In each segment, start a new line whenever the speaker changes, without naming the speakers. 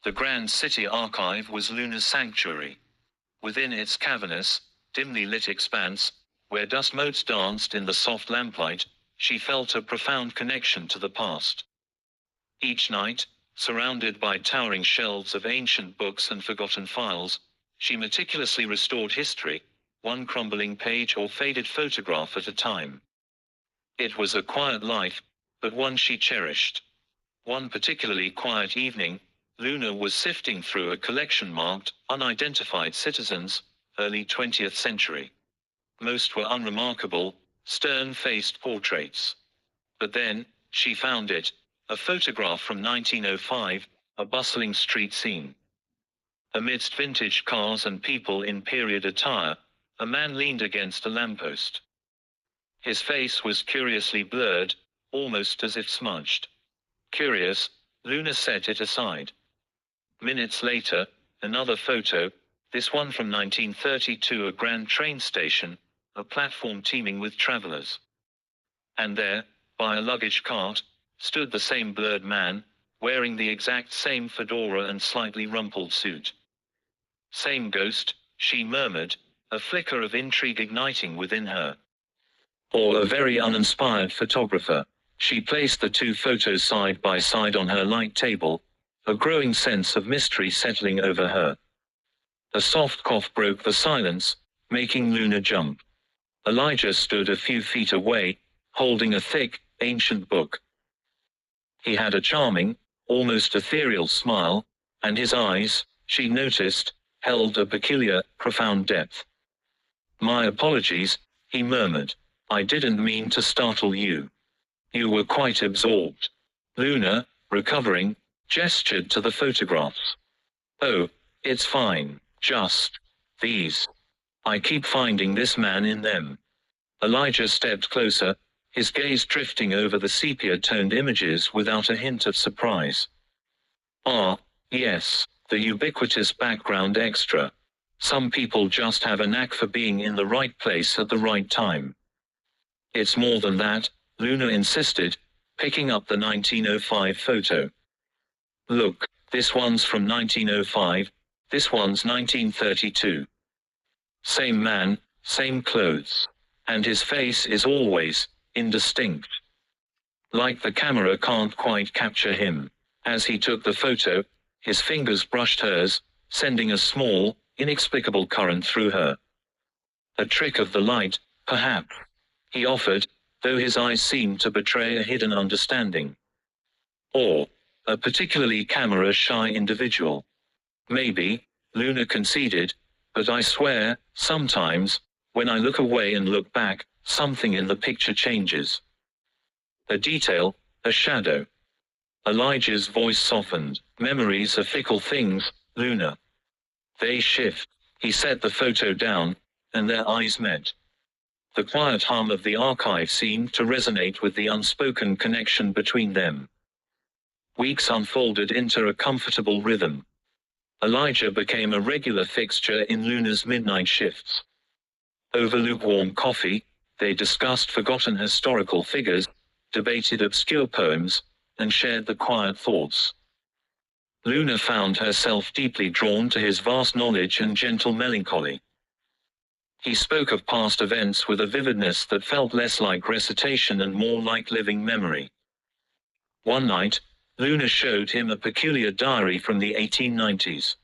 The Grand City Archive was Luna's sanctuary. Within its cavernous, dimly lit expanse, where dust motes danced in the soft lamplight, she felt a profound connection to the past. Each night, surrounded by towering shelves of ancient books and forgotten files, she meticulously restored history, one crumbling page or faded photograph at a time. It was a quiet life, but one she cherished. One particularly quiet evening, Luna was sifting through a collection marked Unidentified Citizens, Early 20th Century. Most were unremarkable, stern-faced portraits. But then, she found it, a photograph from 1905, a bustling street scene. Amidst vintage cars and people in period attire, a man leaned against a lamppost. His face was curiously blurred, almost as if smudged. Curious, Luna set it aside. Minutes later, another photo, this one from 1932, a grand train station, a platform teeming with travelers. And there, by a luggage cart, stood the same blurred man, wearing the exact same fedora and slightly rumpled suit. Same ghost, she murmured, a flicker of intrigue igniting within her. Or a very uninspired photographer. She placed the two photos side by side on her light table, a growing sense of mystery settling over her. A soft cough broke the silence, making Luna jump. Elijah stood a few feet away, holding a thick, ancient book. He had a charming, almost ethereal smile, and his eyes, she noticed, held a peculiar, profound depth. "My apologies," he murmured. "I didn't mean to startle you. You were quite absorbed." Luna, recovering, gestured to the photographs. "Oh, it's fine, just these. I keep finding this man in them." Elijah stepped closer, his gaze drifting over the sepia-toned images without a hint of surprise. "Ah, yes, the ubiquitous background extra. Some people just have a knack for being in the right place at the right time." "It's more than that," Luna insisted, picking up the 1905 photo. "Look, this one's from 1905, this one's 1932. Same man, same clothes. And his face is always indistinct. Like the camera can't quite capture him." As he took the photo, his fingers brushed hers, sending a small, inexplicable current through her. "A trick of the light, perhaps," he offered, though his eyes seemed to betray a hidden understanding. "Or a particularly camera-shy individual." "Maybe," Luna conceded, "but I swear, sometimes, when I look away and look back, something in the picture changes. A detail, a shadow." Elijah's voice softened. "Memories are fickle things, Luna. They shift." He set the photo down, and their eyes met. The quiet hum of the archive seemed to resonate with the unspoken connection between them. Weeks unfolded into a comfortable rhythm. Elijah became a regular fixture in Luna's midnight shifts. Over lukewarm coffee, they discussed forgotten historical figures, debated obscure poems, and shared the quiet thoughts. Luna found herself deeply drawn to his vast knowledge and gentle melancholy. He spoke of past events with a vividness that felt less like recitation and more like living memory. One night, Luna showed him a peculiar diary from the 1890s.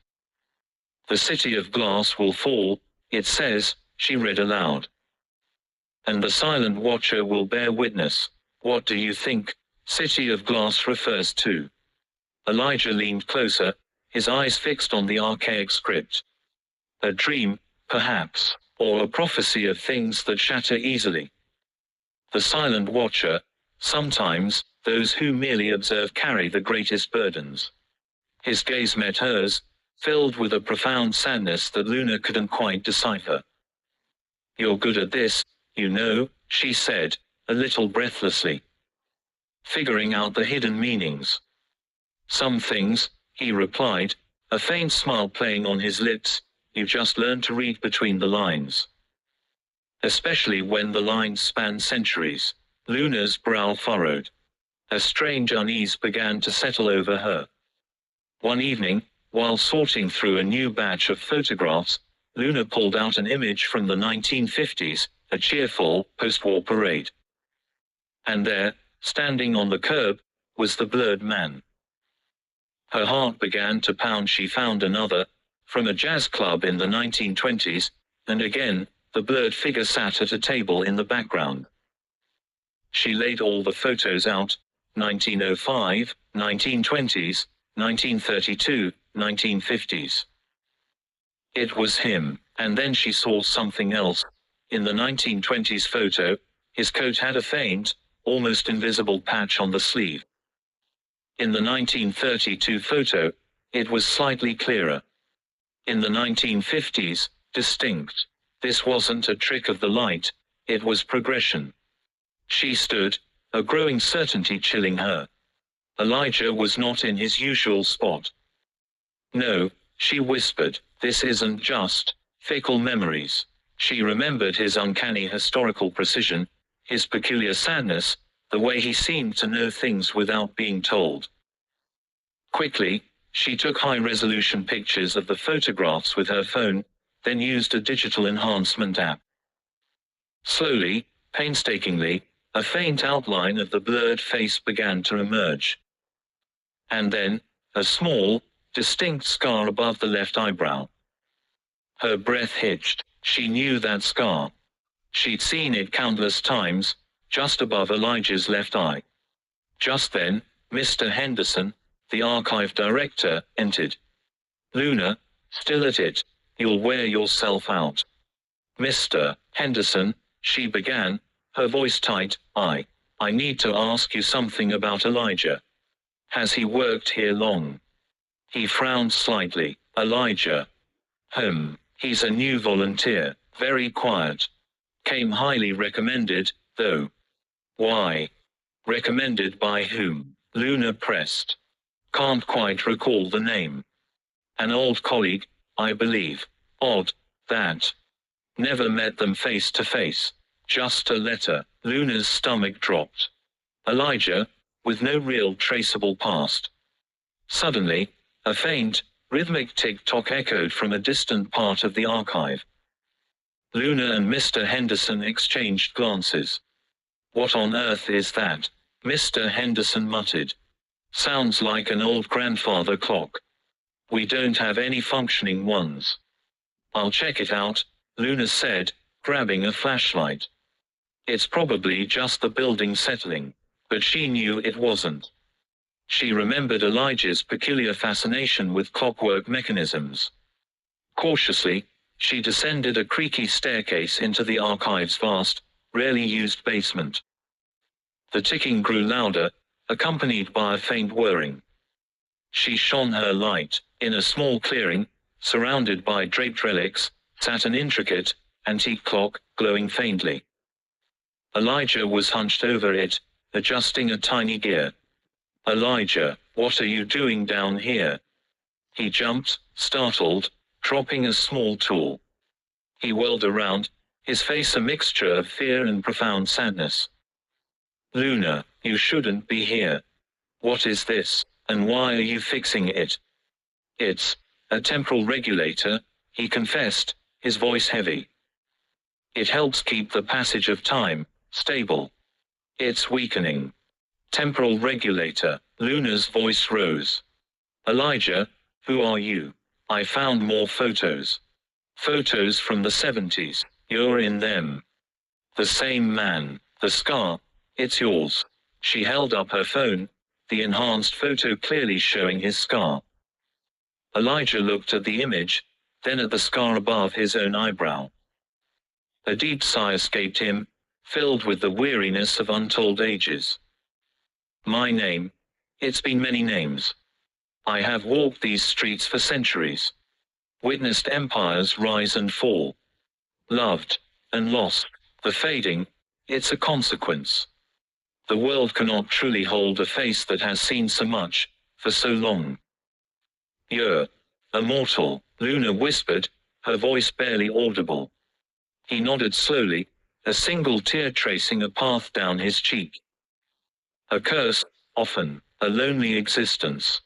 "The city of glass will fall, it says," she read aloud. "And the silent watcher will bear witness. What do you think City of Glass refers to?" Elijah leaned closer, his eyes fixed on the archaic script. "A dream, perhaps, or a prophecy of things that shatter easily. The silent watcher, sometimes, those who merely observe carry the greatest burdens." His gaze met hers, filled with a profound sadness that Luna couldn't quite decipher. "You're good at this, you know," she said, a little breathlessly. "Figuring out the hidden meanings." "Some things," he replied, a faint smile playing on his lips, "you just learn to read between the lines. Especially when the lines span centuries." Luna's brow furrowed. A strange unease began to settle over her. One evening, While sorting through a new batch of photographs, Luna pulled out an image from the 1950s, a cheerful, post-war parade. And there, standing on the curb, was the blurred man. Her heart began to pound. She found another, from a jazz club in the 1920s, and again, the blurred figure sat at a table in the background. She laid all the photos out, 1905, 1920s, 1932, 1950s. It was him, and then she saw something else. In the 1920s photo, his coat had a faint, almost invisible patch on the sleeve. In the 1932 photo, it was slightly clearer. In the 1950s, distinct. This wasn't a trick of the light, it was progression. She stood, a growing certainty chilling her. Elijah was not in his usual spot. No, she whispered, this isn't just fickle memories. She remembered his uncanny historical precision, his peculiar sadness, the way he seemed to know things without being told. Quickly, she took high-resolution pictures of the photographs with her phone, then used a digital enhancement app. Slowly, painstakingly, a faint outline of the blurred face began to emerge. And then, a small, distinct scar above the left eyebrow. Her breath hitched. She knew that scar. She'd seen it countless times, just above Elijah's left eye. Just then, Mr. Henderson, the archive director, entered. Luna, still at it, you'll wear yourself out. Mr. Henderson, she began, her voice tight, I need to ask you something about Elijah. Has he worked here long? He frowned slightly. Elijah. He's a new volunteer, very quiet. Came highly recommended, though. Why? Recommended by whom? Luna pressed. Can't quite recall the name. An old colleague, I believe. Odd, that. Never met them face to face. Just a letter. Luna's stomach dropped. Elijah, with no real traceable past. Suddenly, a faint, rhythmic tick-tock echoed from a distant part of the archive. Luna and Mr. Henderson exchanged glances. What on earth is that? Mr. Henderson muttered. Sounds like an old grandfather clock. We don't have any functioning ones. I'll check it out, Luna said, grabbing a flashlight. It's probably just the building settling, but she knew it wasn't. She remembered Elijah's peculiar fascination with clockwork mechanisms. Cautiously, she descended a creaky staircase into the archive's vast, rarely used basement. The ticking grew louder, accompanied by a faint whirring. She shone her light. In a small clearing, surrounded by draped relics, sat an intricate, antique clock, glowing faintly. Elijah was hunched over it, adjusting a tiny gear. Elijah, what are you doing down here? He jumped, startled, dropping a small tool. He whirled around, his face a mixture of fear and profound sadness. Luna, you shouldn't be here. What is this, and why are you fixing it? It's a temporal regulator, he confessed, his voice heavy. It helps keep the passage of time stable. It's weakening. Temporal regulator. Luna's voice rose. Elijah, who are you? I found more photos. Photos from the 70s. You're in them. The same man. The scar. It's yours. She held up her phone, the enhanced photo clearly showing his scar. Elijah looked at the image, then at the scar above his own eyebrow. A deep sigh escaped him, filled with the weariness of untold ages. My name? It's been many names. I have walked these streets for centuries. Witnessed empires rise and fall. Loved and lost. The fading, it's a consequence. The world cannot truly hold a face that has seen so much, for so long. You're immortal, Luna whispered, her voice barely audible. He nodded slowly, a single tear tracing a path down his cheek. A curse, often, a lonely existence.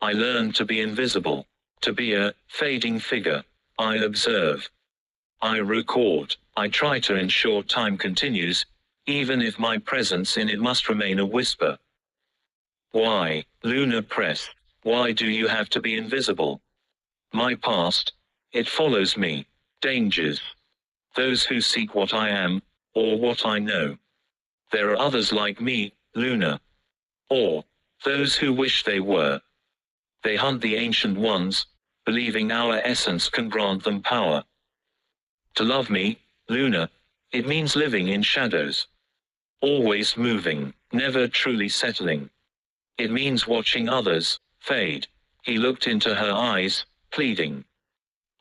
I learned to be invisible. To be a fading figure. I observe. I record. I try to ensure time continues, even if my presence in it must remain a whisper. Why, Luna pressed, why do you have to be invisible? My past, it follows me. Dangers. Those who seek what I am, or what I know. There are others like me, Luna. Or, those who wish they were. They hunt the ancient ones, believing our essence can grant them power. To love me, Luna, it means living in shadows. Always moving, never truly settling. It means watching others fade. He looked into her eyes, pleading.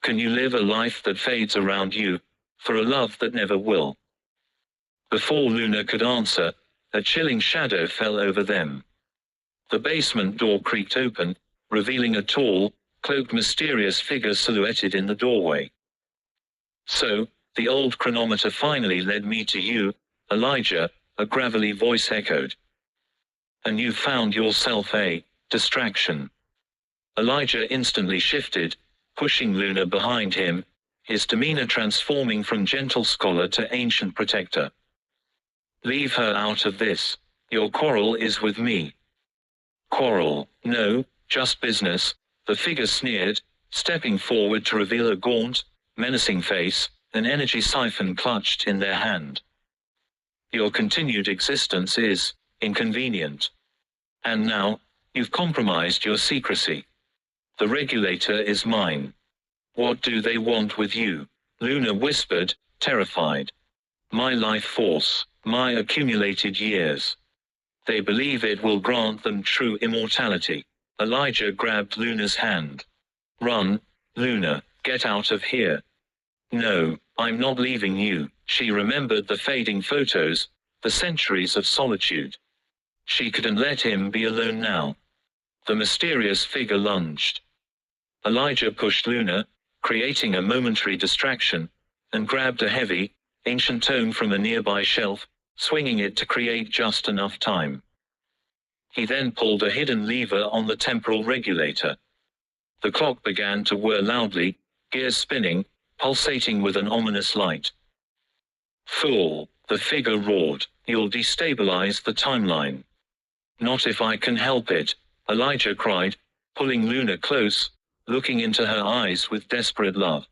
Can you live a life that fades around you, for a love that never will? Before Luna could answer, a chilling shadow fell over them. The basement door creaked open, revealing a tall, cloaked mysterious figure silhouetted in the doorway. So, the old chronometer finally led me to you, Elijah, a gravelly voice echoed. And you found yourself a distraction. Elijah instantly shifted, pushing Luna behind him, his demeanor transforming from gentle scholar to ancient protector. Leave her out of this. Your quarrel is with me. Quarrel, no, just business, the figure sneered, stepping forward to reveal a gaunt, menacing face, an energy siphon clutched in their hand. Your continued existence is inconvenient. And now, you've compromised your secrecy. The regulator is mine. What do they want with you? Luna whispered, terrified. My life force, my accumulated years. They believe it will grant them true immortality. Elijah grabbed Luna's hand. Run, Luna, get out of here. No, I'm not leaving you. She remembered the fading photos, the centuries of solitude. She couldn't let him be alone now. The mysterious figure lunged. Elijah pushed Luna, creating a momentary distraction, and grabbed a heavy, ancient tome from a nearby shelf, swinging it to create just enough time. He then pulled a hidden lever on the temporal regulator. The clock began to whir loudly, gears spinning, pulsating with an ominous light. Fool, the figure roared, you'll destabilize the timeline. Not if I can help it, Elijah cried, pulling Luna close, looking into her eyes with desperate love.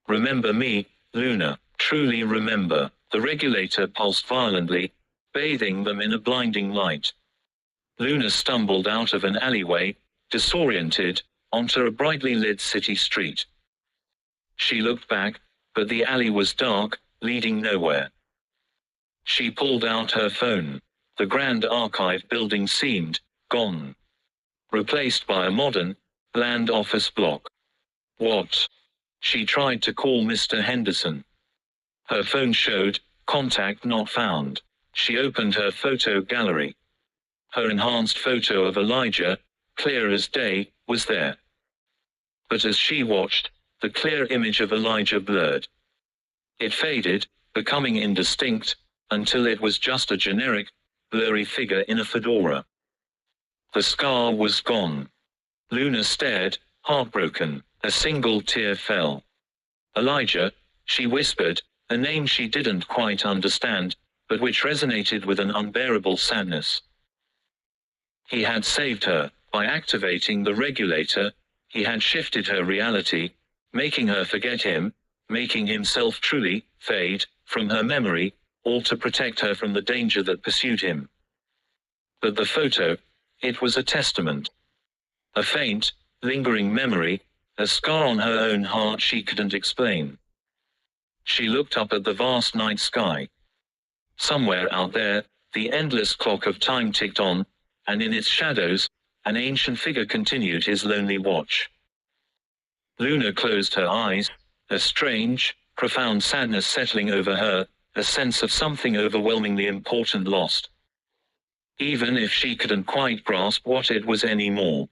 Remember me, Luna, truly remember. The regulator pulsed violently, bathing them in a blinding light. Luna stumbled out of an alleyway, disoriented, onto a brightly lit city street. She looked back, but the alley was dark, leading nowhere. She pulled out her phone. The Grand Archive building seemed gone, replaced by a modern, bland office block. What? She tried to call Mr. Henderson. Her phone showed, contact not found. She opened her photo gallery. Her enhanced photo of Elijah, clear as day, was there. But as she watched, the clear image of Elijah blurred. It faded, becoming indistinct, until it was just a generic, blurry figure in a fedora. The scar was gone. Luna stared, heartbroken. A single tear fell. Elijah, she whispered, a name she didn't quite understand, but which resonated with an unbearable sadness. He had saved her. By activating the regulator, he had shifted her reality, making her forget him, making himself truly fade from her memory, all to protect her from the danger that pursued him. But the photo, it was a testament. A faint, lingering memory, a scar on her own heart she couldn't explain. She looked up at the vast night sky. Somewhere out there, the endless clock of time ticked on, and in its shadows, an ancient figure continued his lonely watch. Luna closed her eyes, a strange, profound sadness settling over her, a sense of something overwhelmingly important lost. Even if she couldn't quite grasp what it was anymore.